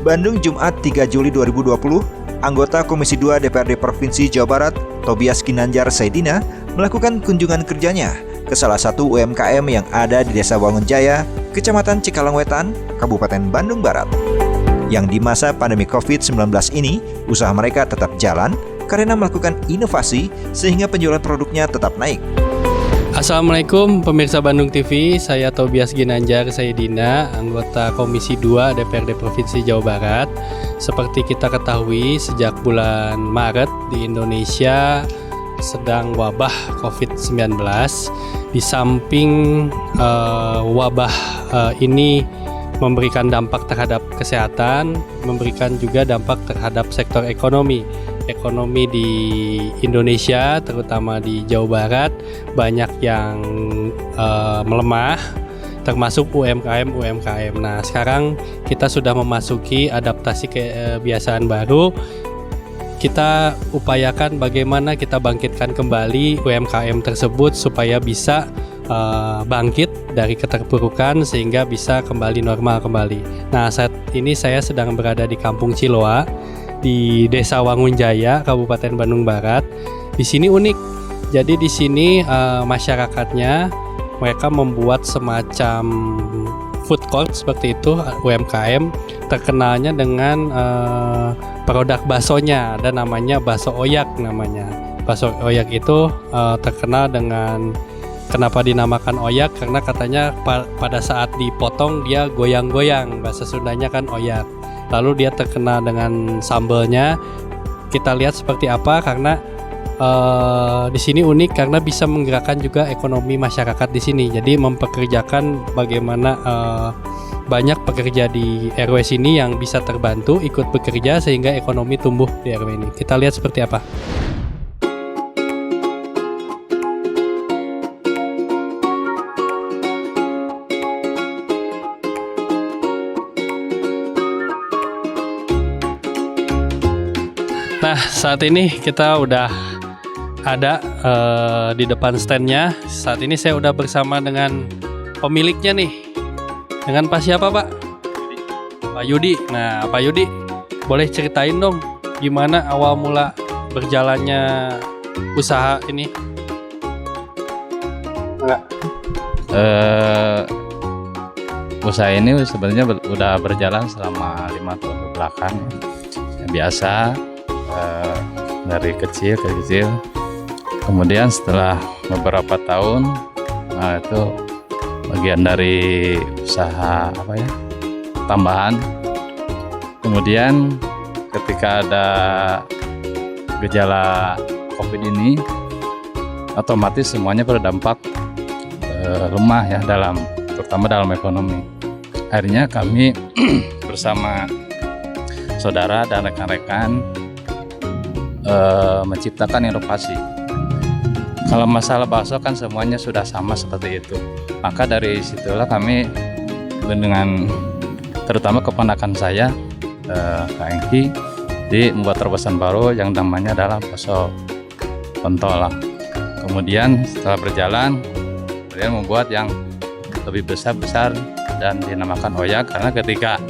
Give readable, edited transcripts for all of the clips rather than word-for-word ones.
Bandung, Jumat 3 Juli 2020, anggota Komisi 2 DPRD Provinsi Jawa Barat, Tobias Ginanjar Saidina, melakukan kunjungan kerjanya ke salah satu UMKM yang ada di Desa Wangunjaya, Kecamatan Cikalongwetan, Kabupaten Bandung Barat. Yang di masa pandemi COVID-19 ini, usaha mereka tetap jalan karena melakukan inovasi sehingga penjualan produknya tetap naik. Assalamualaikum pemirsa Bandung TV, saya Tobias Ginanjar Saidina, anggota Komisi 2 DPRD Provinsi Jawa Barat. Seperti kita ketahui, sejak bulan Maret di Indonesia sedang wabah COVID-19. Di samping wabah ini memberikan dampak terhadap kesehatan, memberikan juga dampak terhadap sektor ekonomi. Ekonomi di Indonesia, terutama di Jawa Barat, banyak yang melemah, termasuk UMKM. Nah, sekarang kita sudah memasuki adaptasi kebiasaan baru. Kita upayakan bagaimana kita bangkitkan kembali UMKM tersebut supaya bisa bangkit dari keterpurukan sehingga bisa kembali normal kembali. Nah, saat ini saya sedang berada di Kampung Ciloa, di Desa Wangunjaya, Kabupaten Bandung Barat. Di sini unik. Jadi di sini masyarakatnya mereka membuat semacam food court seperti itu, UMKM. Terkenalnya dengan produk baksonya, ada namanya bakso oyak namanya. Bakso oyak itu terkenal dengan kenapa dinamakan oyak, karena katanya pada saat dipotong dia goyang-goyang. Bahasa Sundanya kan oyak. Lalu dia terkenal dengan sambalnya. Kita lihat seperti apa, karena di sini unik karena bisa menggerakkan juga ekonomi masyarakat di sini. Jadi mempekerjakan bagaimana banyak pekerja di RW sini yang bisa terbantu ikut bekerja sehingga ekonomi tumbuh di RW ini. Kita lihat seperti apa. Nah, saat ini kita udah ada di depan standnya. Saat ini saya udah bersama dengan pemiliknya nih. Dengan Pak siapa, Pak? Pak Yudi. Nah, Pak Yudi, boleh ceritain dong gimana awal mula berjalannya usaha ini? Enggak. Usaha ini sebenarnya udah berjalan selama 5 tahun kebelakang. Biasa. Dari kecil ke kecil, kemudian setelah beberapa tahun, nah itu bagian dari usaha tambahan. Kemudian ketika ada gejala COVID ini, otomatis semuanya berdampak lemah ya, terutama dalam ekonomi. Akhirnya kami bersama saudara dan rekan-rekan menciptakan inovasi. Kalau masalah bakso kan semuanya sudah sama seperti itu. Maka dari situlah kami dengan terutama keponakan saya, Kak Engki, membuat terobosan baru yang namanya adalah bakso pentol. Kemudian setelah berjalan, kemudian membuat yang lebih besar dan dinamakan oyak, karena ketika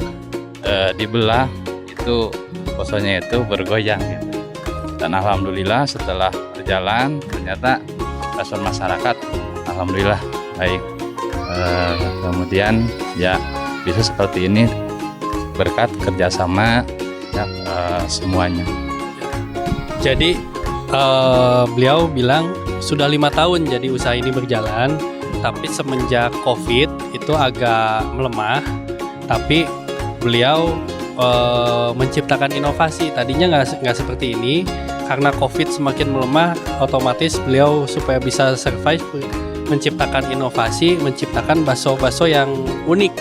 dibelah itu baksonya itu bergoyang gitu. Dan alhamdulillah setelah berjalan ternyata respon masyarakat alhamdulillah baik. Kemudian ya bisa seperti ini berkat kerjasama ya, semuanya. Jadi beliau bilang sudah 5 tahun jadi usaha ini berjalan, tapi semenjak COVID itu agak melemah. Tapi beliau menciptakan inovasi. Tadinya nggak seperti ini, karena COVID semakin melemah, otomatis beliau supaya bisa survive menciptakan inovasi, menciptakan bakso-bakso yang unik.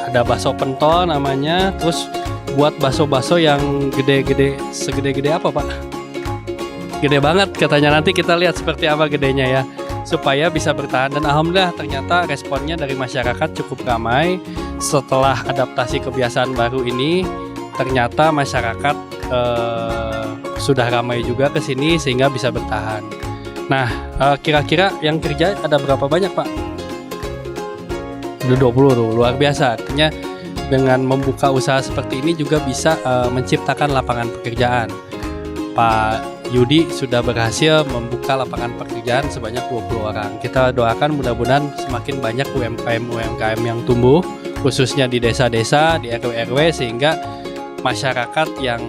Ada bakso pentol namanya, terus buat bakso-bakso yang gede-gede, segede-gede apa, Pak? Gede banget katanya. Nanti kita lihat seperti apa gedenya ya, supaya bisa bertahan. Dan alhamdulillah ternyata responnya dari masyarakat cukup ramai. Setelah adaptasi kebiasaan baru ini, ternyata masyarakat sudah ramai juga ke sini sehingga bisa bertahan. Nah, kira-kira yang kerja ada berapa banyak, Pak? Udah 20 tuh, luar biasa. Artinya dengan membuka usaha seperti ini juga bisa menciptakan lapangan pekerjaan. Pak Yudi sudah berhasil membuka lapangan pekerjaan sebanyak 20 orang. Kita doakan mudah-mudahan semakin banyak UMKM yang tumbuh, khususnya di desa-desa, di RW-RW, sehingga masyarakat yang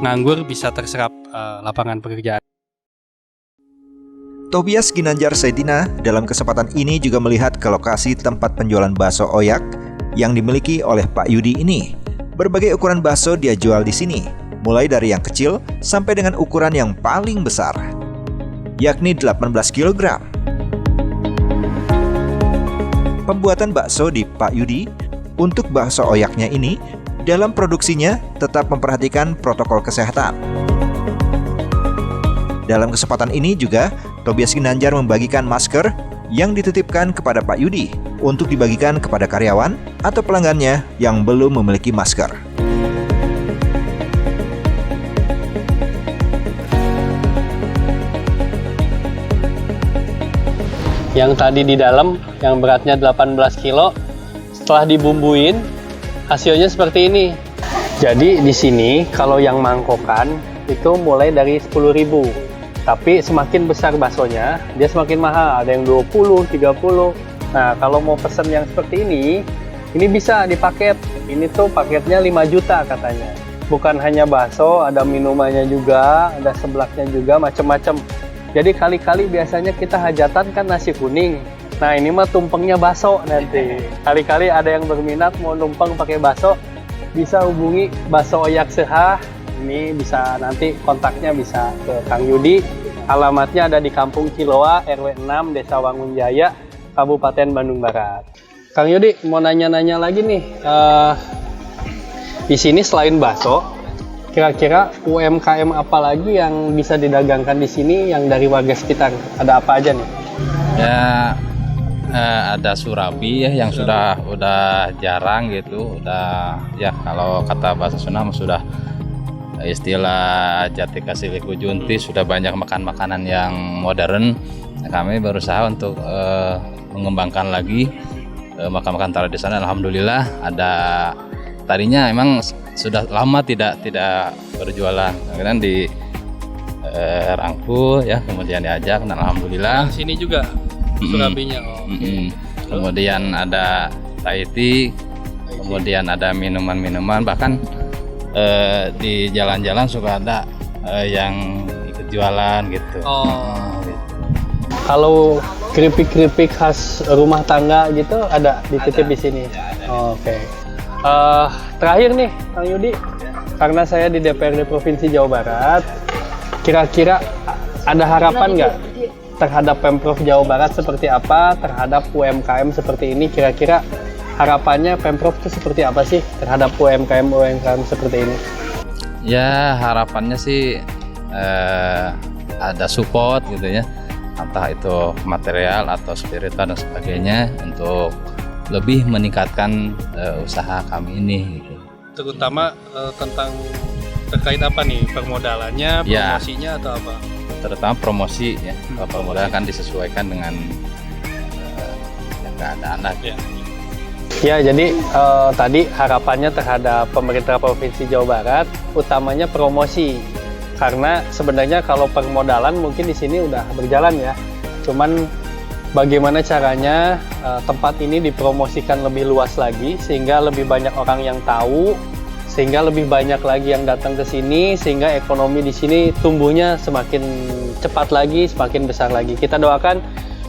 nganggur bisa terserap lapangan pekerjaan. Tobias Ginanjar Saidina dalam kesempatan ini juga melihat ke lokasi tempat penjualan bakso oyak yang dimiliki oleh Pak Yudi ini. Berbagai ukuran bakso dia jual di sini, mulai dari yang kecil sampai dengan ukuran yang paling besar, yakni 18 kg. Pembuatan bakso di Pak Yudi untuk bakso oyaknya ini dalam produksinya tetap memperhatikan protokol kesehatan. Dalam kesempatan ini juga Tobias Ginanjar membagikan masker yang dititipkan kepada Pak Yudi untuk dibagikan kepada karyawan atau pelanggannya yang belum memiliki masker. Yang tadi di dalam, yang beratnya 18 kilo, setelah dibumbuin, hasilnya seperti ini. Jadi di sini kalau yang mangkokan itu mulai dari 10.000. Tapi semakin besar baksonya, dia semakin mahal. Ada yang 20, 30. Nah, kalau mau pesen yang seperti ini bisa dipaket. Ini tuh paketnya 5 juta katanya. Bukan hanya bakso, ada minumannya juga, ada seblaknya juga, macam-macam. Jadi kali-kali biasanya kita hajatan kan nasi kuning. Nah, ini mah tumpengnya bakso nanti. Kali-kali ada yang berminat mau numpang pakai bakso, bisa hubungi Bakso Oyak Seha. Ini bisa nanti kontaknya bisa ke Kang Yudi. Alamatnya ada di Kampung Ciloa, RW 6, Desa Wangunjaya, Kabupaten Bandung Barat. Kang Yudi, mau nanya-nanya lagi nih. Di sini selain bakso, kira-kira UMKM apa lagi yang bisa didagangkan di sini yang dari warga sekitar? Ada apa aja nih? Ya ada surabi ya yang udah jarang gitu. Udah ya kalau kata bahasa Sunda sudah istilah jati kasih liku junti, sudah banyak makan makanan yang modern. Kami berusaha untuk mengembangkan lagi makan-makan tradisional. Alhamdulillah ada, tadinya emang sudah lama tidak berjualan, kemudian di rangkul ya, kemudian diajak, dan alhamdulillah. Di sini juga surabinya. Kemudian ada Thai tea, kemudian ada minuman-minuman, bahkan di jalan-jalan suka ada yang ikut jualan gitu. Kalau keripik-keripik khas rumah tangga gitu ada dititip di sini. Oke. Terakhir nih, Kang Yudi, karena saya di DPRD Provinsi Jawa Barat, kira-kira ada harapan nggak terhadap Pemprov Jawa Barat seperti apa, terhadap UMKM seperti ini? Kira-kira harapannya Pemprov itu seperti apa sih terhadap UMKM seperti ini? Ya harapannya sih ada support gitu ya, entah itu material atau spiritual dan sebagainya, untuk lebih meningkatkan usaha kami ini gitu. Terutama tentang terkait apa nih, permodalannya, promosinya atau apa? Terutama promosi ya, permodalan kan disesuaikan dengan keadaan lagi. Ya, jadi tadi harapannya terhadap pemerintah Provinsi Jawa Barat utamanya promosi. Karena sebenarnya kalau permodalan mungkin di sini udah berjalan ya. Cuman bagaimana caranya tempat ini dipromosikan lebih luas lagi sehingga lebih banyak orang yang tahu, sehingga lebih banyak lagi yang datang ke sini, sehingga ekonomi di sini tumbuhnya semakin cepat lagi, semakin besar lagi. Kita doakan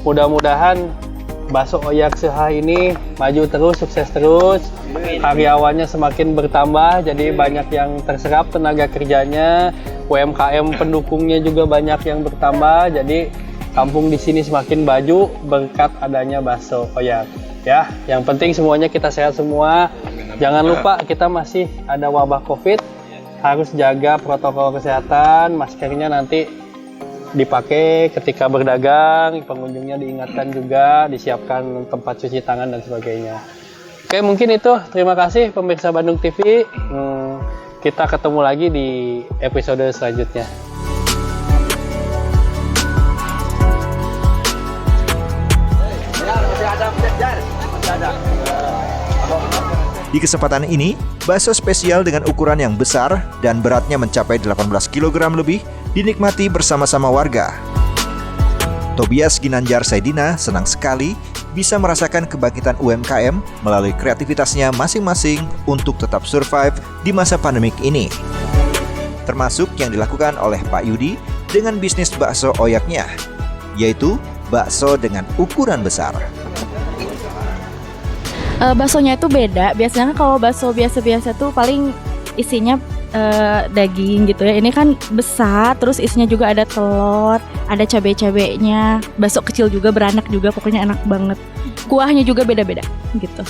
mudah-mudahan Bakso Oyak Seha ini maju terus, sukses terus, karyawannya semakin bertambah, jadi banyak yang terserap tenaga kerjanya, UMKM pendukungnya juga banyak yang bertambah, jadi kampung di sini semakin maju berkat adanya Bakso Oyak. Ya, yang penting semuanya kita sehat semua. Jangan lupa kita masih ada wabah COVID, harus jaga protokol kesehatan, maskernya nanti dipakai ketika berdagang, pengunjungnya diingatkan juga, disiapkan tempat cuci tangan dan sebagainya. Oke, mungkin itu. Terima kasih pemirsa Bandung TV. Kita ketemu lagi di episode selanjutnya. Masih ada. Di kesempatan ini, bakso spesial dengan ukuran yang besar dan beratnya mencapai 18 kg lebih dinikmati bersama-sama warga. Tobias Ginanjar Saidina senang sekali bisa merasakan kebangkitan UMKM melalui kreativitasnya masing-masing untuk tetap survive di masa pandemik ini. Termasuk yang dilakukan oleh Pak Yudi dengan bisnis bakso oyaknya, yaitu bakso dengan ukuran besar. Baksonya itu beda. Biasanya kalau bakso biasa-biasa tuh paling isinya daging gitu ya. Ini kan besar, terus isinya juga ada telur, ada cabai-cabainya. Bakso kecil juga, beranak juga, pokoknya enak banget. Kuahnya juga beda-beda gitu.